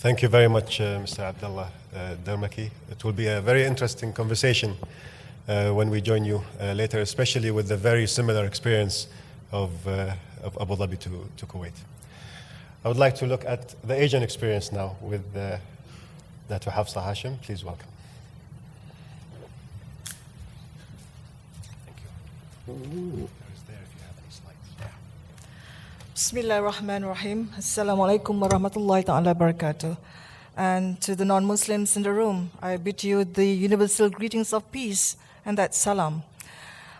Thank you very much, Mr. Abdullah Dermaki. It will be a very interesting conversation when we join you later, especially with the very similar experience of Abu Dhabi to Kuwait. I would like to look at the Asian experience now with Dato Hafsah Hashim. Please welcome. Thank you. Bismillah ar-Rahman ar-Rahim. Assalamu alaikum wa rahmatullahi ta'ala barakatuh. And to the non-Muslims in the room, I bid you the universal greetings of peace and that salam.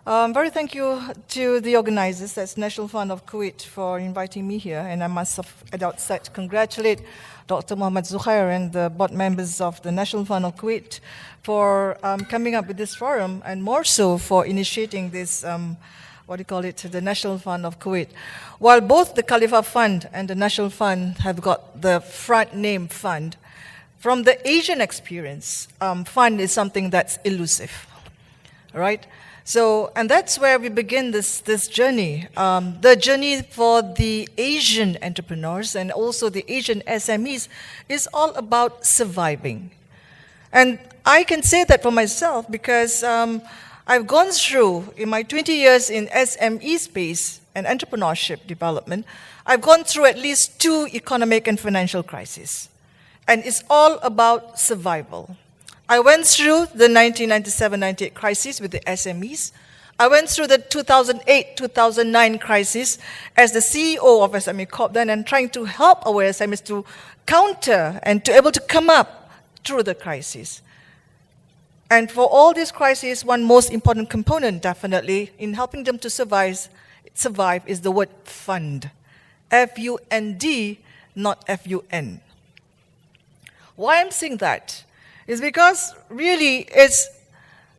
Very thank you to the organizers, that's National Fund of Kuwait, for inviting me here. And I must have at outset congratulate Dr. Mohammed Zuhair and the board members of the National Fund of Kuwait for coming up with this forum, and more so for initiating this the National Fund of Kuwait. While both the Khalifa Fund and the National Fund have got the front name fund, from the Asian experience, fund is something that's elusive, right? So, and that's where we begin this journey. The journey for the Asian entrepreneurs and also the Asian SMEs is all about surviving. And I can say that for myself because I've gone through, in my 20 years in SME space and entrepreneurship development, I've gone through at least 2 economic and financial crises. And it's all about survival. I went through the 1997-98 crisis with the SMEs. I went through the 2008-2009 crisis as the CEO of SME Corp then, and trying to help our SMEs to counter and to able to come up through the crisis. And for all these crises, one most important component, definitely, in helping them to survive is the word fund. F-U-N-D, not F-U-N. Why I'm saying that is because really it's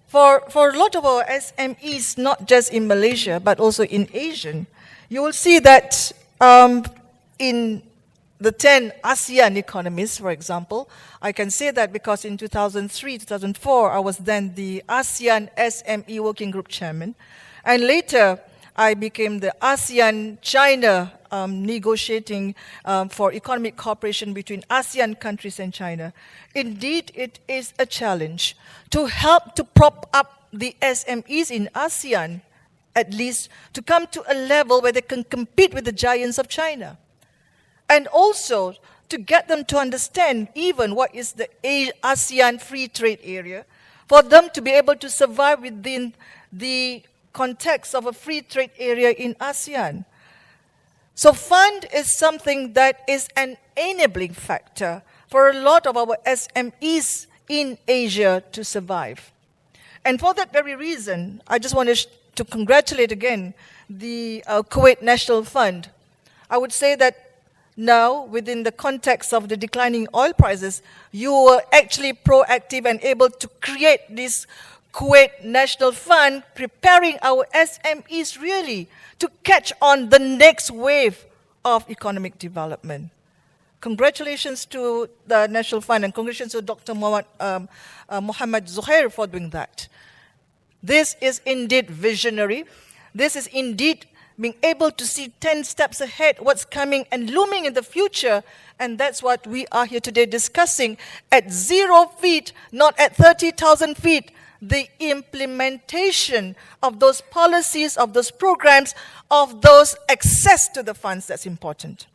for a lot of our SMEs, not just in Malaysia, but also in Asia, you will see that in the 10 ASEAN economies, for example, I can say that because in 2003, 2004, I was then the ASEAN SME Working Group Chairman. And later, I became the ASEAN-China negotiating for economic cooperation between ASEAN countries and China. Indeed, it is a challenge to help to prop up the SMEs in ASEAN, at least to come to a level where they can compete with the giants of China. And also to get them to understand even what is the ASEAN free trade area, for them to be able to survive within the context of a free trade area in ASEAN. So fund is something that is an enabling factor for a lot of our SMEs in Asia to survive. And for that very reason, I just want to congratulate again the Kuwait National Fund. I would say that now, within the context of the declining oil prices, you were actually proactive and able to create this Kuwait National Fund, preparing our SMEs really to catch on the next wave of economic development. Congratulations to the National Fund and congratulations to Dr. Mohammed Zuhair for doing that. This is indeed visionary. This is indeed being able to see 10 steps ahead, what's coming and looming in the future. And that's what we are here today discussing at 0 feet, not at 30,000 feet, the implementation of those policies, of those programs, of those access to the funds that's important.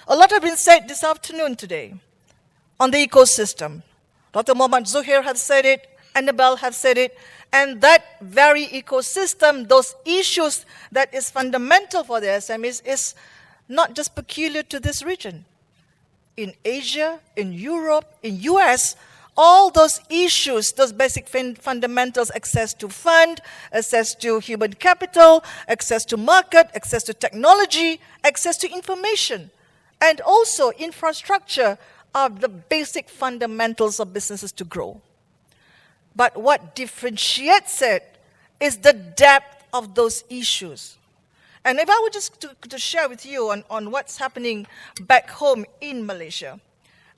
A lot has been said this afternoon today on the ecosystem. Dr. Mohammed Zuhair has said it, Annabelle has said it, and that very ecosystem, those issues that is fundamental for the SMEs is not just peculiar to this region. In Asia, in Europe, in US, all those issues, those basic fundamentals, access to fund, access to human capital, access to market, access to technology, access to information, and also infrastructure are the basic fundamentals of businesses to grow. But what differentiates it is the depth of those issues. And if I were just to share with you on what's happening back home in Malaysia,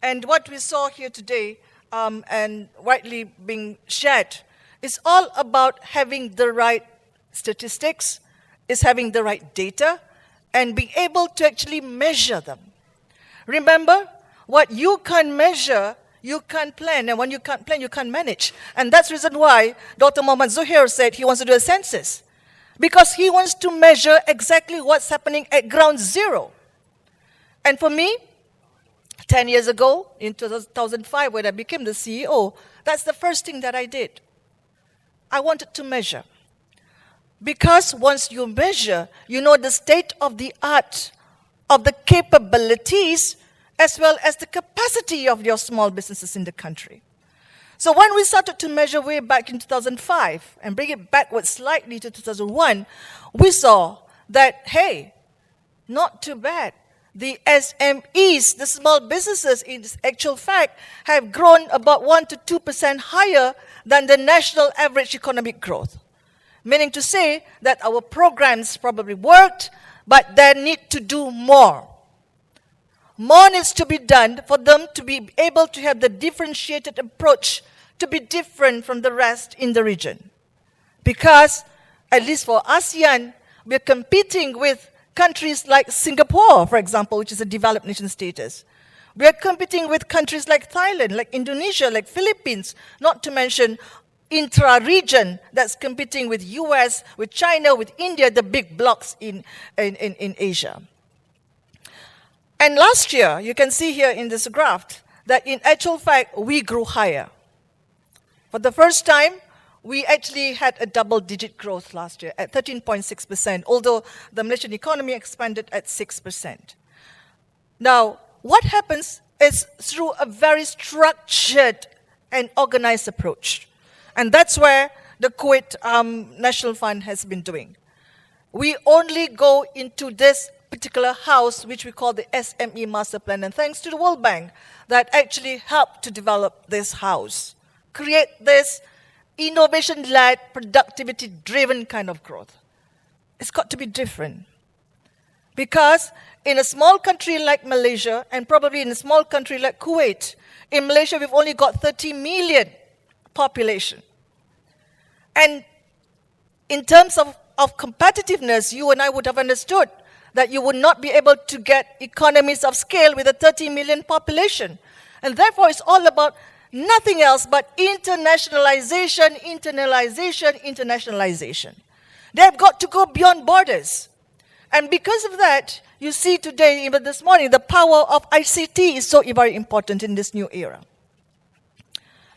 and what we saw here today and widely being shared, is all about having the right statistics, is having the right data, and being able to actually measure them. Remember, What you can't measure, you can't plan. And when you can't plan, you can't manage. And that's the reason why Dr. Muhammad Zuhair said he wants to do a census. Because he wants to measure exactly what's happening at ground zero. And for me, 10 years ago, in 2005, when I became the CEO, that's the first thing that I did. I wanted to measure. Because once you measure, you know the state of the art of the capabilities as well as the capacity of your small businesses in the country. So when we started to measure way back in 2005 and bring it backwards slightly to 2001, we saw that, hey, not too bad. The SMEs, the small businesses, in actual fact, have grown about 1 to 2% higher than the national average economic growth. Meaning to say that our programs probably worked, but they need to do more. More needs to be done for them to be able to have the differentiated approach to be different from the rest in the region. Because, at least for ASEAN, we're competing with countries like Singapore, for example, which is a developed nation status. We're competing with countries like Thailand, like Indonesia, like Philippines, not to mention intra-region that's competing with US, with China, with India, the big blocks in Asia. And last year, you can see here in this graph, that in actual fact, we grew higher. For the first time, we actually had a double-digit growth last year at 13.6%, although the Malaysian economy expanded at 6%. Now, what happens is through a very structured and organized approach. And that's where the Kuwait National Fund has been doing. We only go into this particular house, which we call the SME Master Plan, and thanks to the World Bank, that actually helped to develop this house, create this innovation-led, productivity-driven kind of growth. It's got to be different. Because in a small country like Malaysia, and probably in a small country like Kuwait, in Malaysia we've only got 30 million population. And in terms of competitiveness, you and I would have understood that you would not be able to get economies of scale with a 30 million population. And therefore, it's all about nothing else but internationalization, internalization, internationalization. They've got to go beyond borders. And because of that, you see today, even this morning, the power of ICT is so very important in this new era.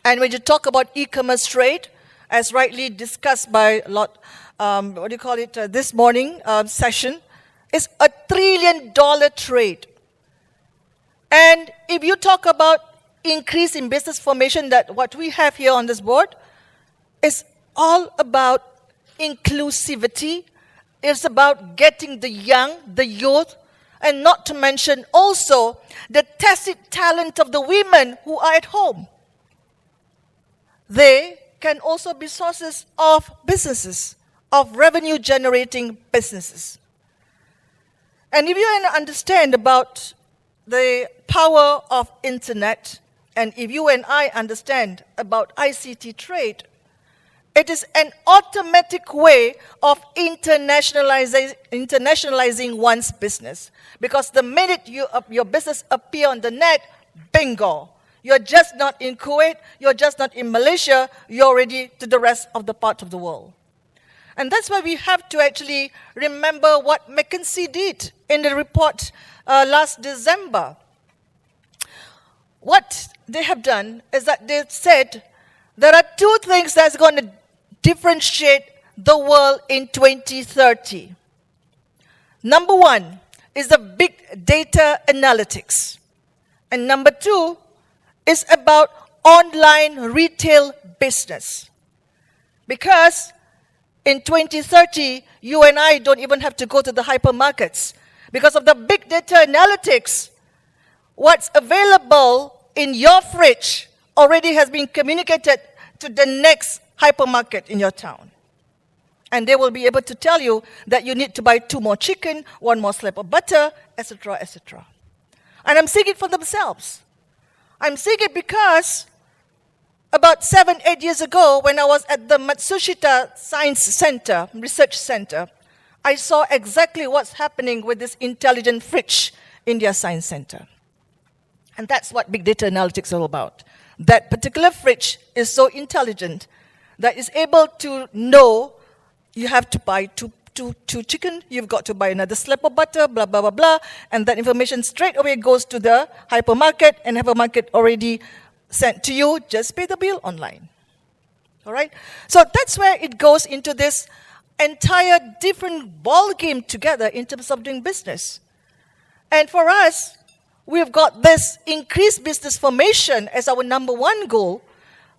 And when you talk about e-commerce trade, as rightly discussed by a lot, this morning session, it's $1 trillion trade. And if you talk about increase in business formation, that what we have here on this board is all about inclusivity. It's about getting the young, the youth, and not to mention also the tacit talent of the women who are at home. They can also be sources of businesses, of revenue-generating businesses. And if you understand about the power of internet, and if you and I understand about ICT trade, it is an automatic way of internationalizing one's business. Because the minute your business appear on the net, bingo. You're just not in Kuwait, you're just not in Malaysia, you're already to the rest of the part of the world. And that's why we have to actually remember what McKinsey did in the report last December. What they have done is that they said there are two things that's going to differentiate the world in 2030. Number one is the big data analytics. And number two is about online retail business. Because in 2030, you and I don't even have to go to the hypermarkets. Because of the big data analytics, what's available in your fridge already has been communicated to the next hypermarket in your town. And they will be able to tell you that you need to buy 2 more chicken, 1 more slab of butter, etc., etc. And I'm seeing it for themselves. I'm seeing it because about 7-8 years ago, when I was at the Matsushita Science Center, Research Center, I saw exactly what's happening with this intelligent fridge in their science center. And that's what big data analytics is all about. That particular fridge is so intelligent that it's able to know you have to buy two chicken, you've got to buy another slab of butter, blah, blah, blah, blah. And that information straight away goes to the hypermarket, and hypermarket already sent to you, just pay the bill online. All right? So that's where it goes into this entire different ball game together in terms of doing business. And for us, we've got this increased business formation as our number one goal,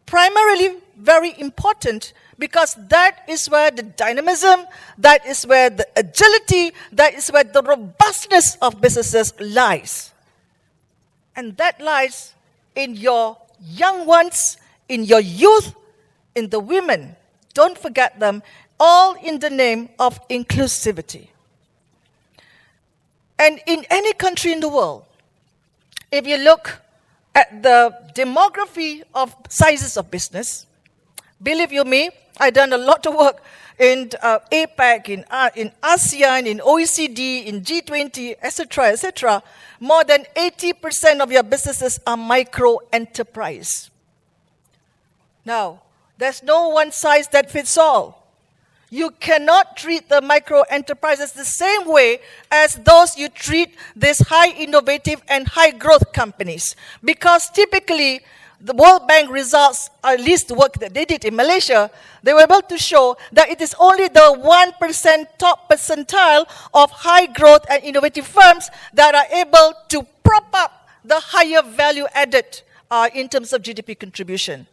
primarily very important because that is where the dynamism, that is where the agility, that is where the robustness of businesses lies. And that lies in your young ones, in your youth, in the women. Don't forget them, all in the name of inclusivity. And in any country in the world, if you look at the demography of sizes of business, believe you me, I've done a lot of work in APEC, in ASEAN, in OECD, in G20, etc., etc. More than 80% of your businesses are micro-enterprise. Now, there's no one size that fits all. You cannot treat the micro-enterprises the same way as those you treat these high innovative and high growth companies. Because typically, the World Bank results, at least the work that they did in Malaysia, they were able to show that it is only the 1% top percentile of high growth and innovative firms that are able to prop up the higher value added in terms of GDP contribution.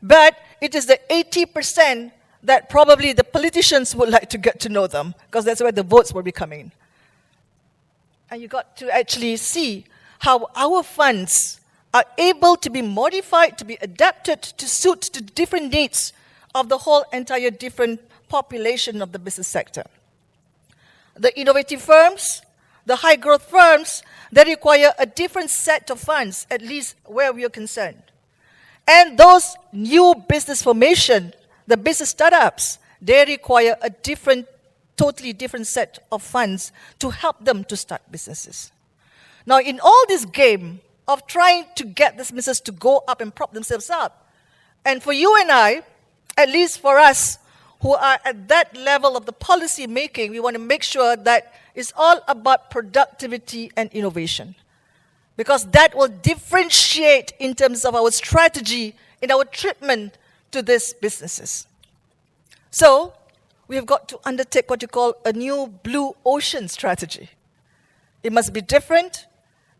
But it is the 80% that probably the politicians would like to get to know them, because that's where the votes will be coming. And you got to actually see how our funds are able to be modified, to be adapted to suit the different needs of the whole entire different population of the business sector. The innovative firms, the high growth firms, they require a different set of funds, at least where we are concerned. And those new business formation, the business startups, they require a totally different set of funds to help them to start businesses. Now, in all this game of trying to get this business to go up and prop themselves up, and for you and I, at least for us who are at that level of the policy making, we want to make sure that it's all about productivity and innovation. Because that will differentiate in terms of our strategy in our treatment to these businesses. So, we've got to undertake what you call a new blue ocean strategy. It must be different,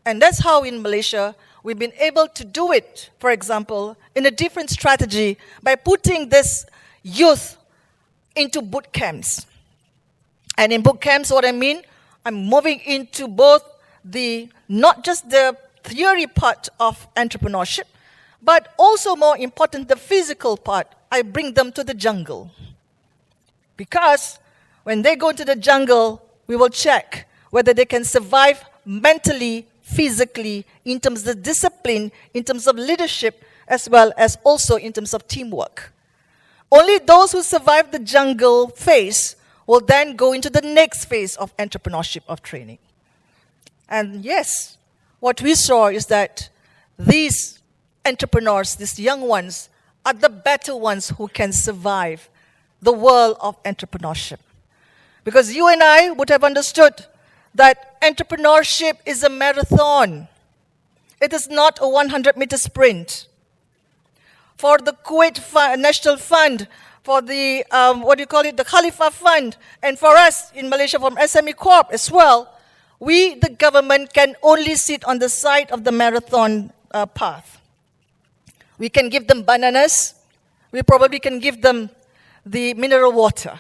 and that's how in Malaysia we've been able to do it, for example, in a different strategy by putting this youth into boot camps. And in boot camps, what I mean, I'm moving into both not just the theory part of entrepreneurship, but also more important, the physical part. I bring them to the jungle. Because when they go into the jungle, we will check whether they can survive mentally, physically, in terms of discipline, in terms of leadership, as well as also in terms of teamwork. Only those who survive the jungle phase will then go into the next phase of entrepreneurship, of training. And yes, what we saw is that these entrepreneurs, these young ones, are the better ones who can survive the world of entrepreneurship. Because you and I would have understood that entrepreneurship is a marathon. It is not a 100-meter sprint. For the Kuwait National Fund, for the, the Khalifa Fund, and for us in Malaysia from SME Corp as well, we, the government, can only sit on the side of the marathon path. We can give them bananas. We probably can give them the mineral water.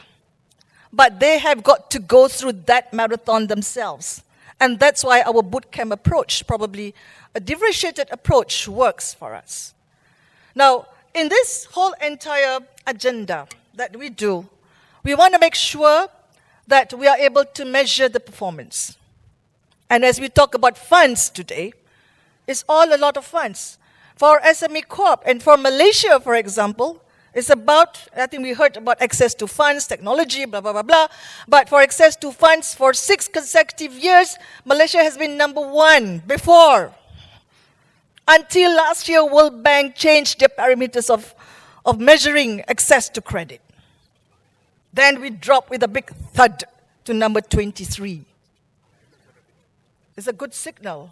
But they have got to go through that marathon themselves. And that's why our bootcamp approach, probably a differentiated approach, works for us. Now, in this whole entire agenda that we do, we want to make sure that we are able to measure the performance. And as we talk about funds today, it's all a lot of funds. For SME Corp and for Malaysia, for example, it's about, I think we heard about access to funds, technology, blah, blah, blah, blah. But for access to funds for 6 consecutive years, Malaysia has been number one before. until last year World Bank changed their parameters of measuring access to credit. Then we dropped with a big thud to number 23. It's a good signal.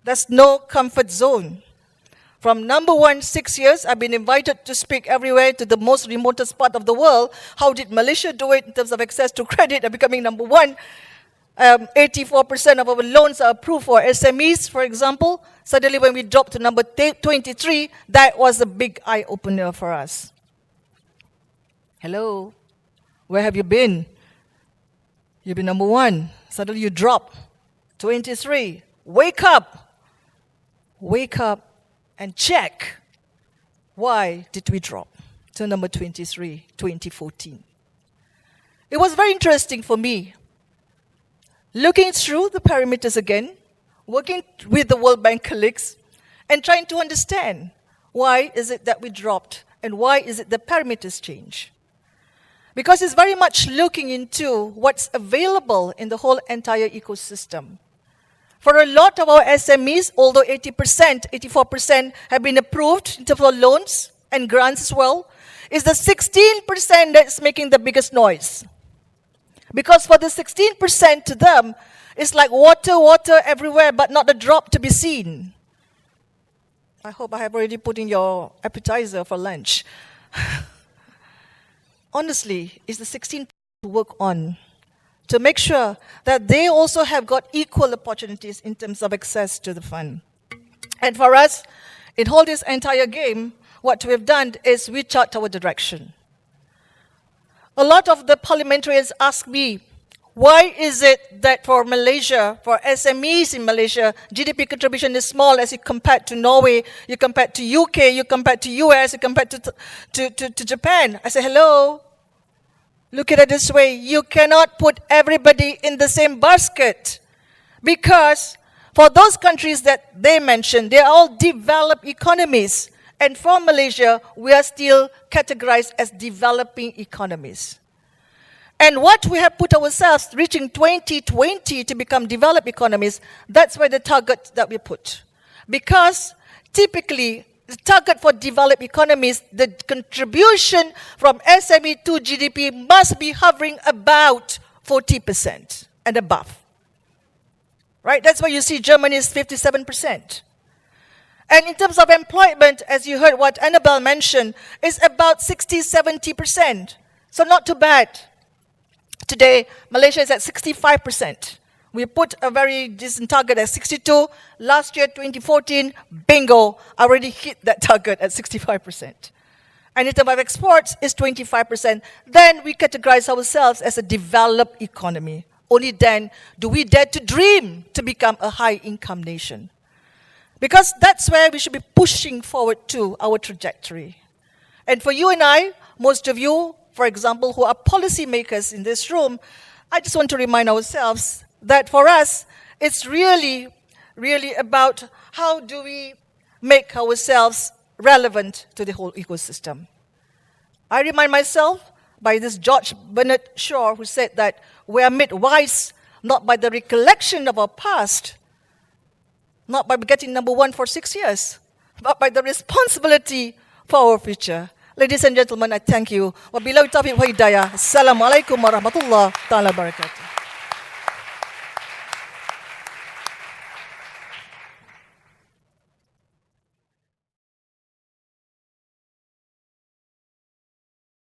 There's no comfort zone. From number 1, 6 years, I've been invited to speak everywhere to the most remotest part of the world. How did Malaysia do it in terms of access to credit and becoming number 1? 84% of our loans are approved for SMEs, for example. Suddenly when we dropped to number 23, that was a big eye-opener for us. Hello, where have you been? You've been number 1. Suddenly you drop. 23. Wake up. Wake up and check. Why did we drop to number 23, 2014? It was very interesting for me. Looking through the parameters again, working with the World Bank colleagues, and trying to understand why is it that we dropped and why is it the parameters change. Because it's very much looking into what's available in the whole entire ecosystem. For a lot of our SMEs, although 80%, 84% have been approved in terms of loans and grants as well, is the 16% that's making the biggest noise. Because for the 16% to them, it's like water, water everywhere, but not a drop to be seen. I hope I have already put in your appetizer for lunch. Honestly, it's the 16% to work on, to make sure that they also have got equal opportunities in terms of access to the fund. And for us, in all this entire game, what we've done is we chart our direction. A lot of the parliamentarians ask me, why is it that for Malaysia, for SMEs in Malaysia, GDP contribution is small as you compare to Norway, you compare to UK, you compare to US, you compare to Japan? I say, hello, look at it this way. You cannot put everybody in the same basket. Because for those countries that they mentioned, they are all developed economies. And for Malaysia, we are still categorized as developing economies. And what we have put ourselves, reaching 2020 to become developed economies, that's where the target that we put. Because typically, the target for developed economies, the contribution from SME to GDP must be hovering about 40% and above. Right? That's why you see Germany is 57%. And in terms of employment, as you heard what Annabelle mentioned, is about 60-70%. So not too bad. Today, Malaysia is at 65%. We put a very decent target at 62. Last year, 2014, bingo, already hit that target at 65%. And in terms of exports, is 25%. Then we categorize ourselves as a developed economy. Only then do we dare to dream to become a high-income nation. Because that's where we should be pushing forward to our trajectory. And for you and I, most of you, for example, who are policymakers in this room, I just want to remind ourselves that for us, it's really, really about how do we make ourselves relevant to the whole ecosystem. I remind myself by this George Bernard Shaw who said that we are made wise not by the recollection of our past, not by getting number 1 for 6 years, but by the responsibility for our future. Ladies and gentlemen, I thank you. Wabillahi taufiq wa hidayah. Assalamualaikum warahmatullahi wabarakatuh.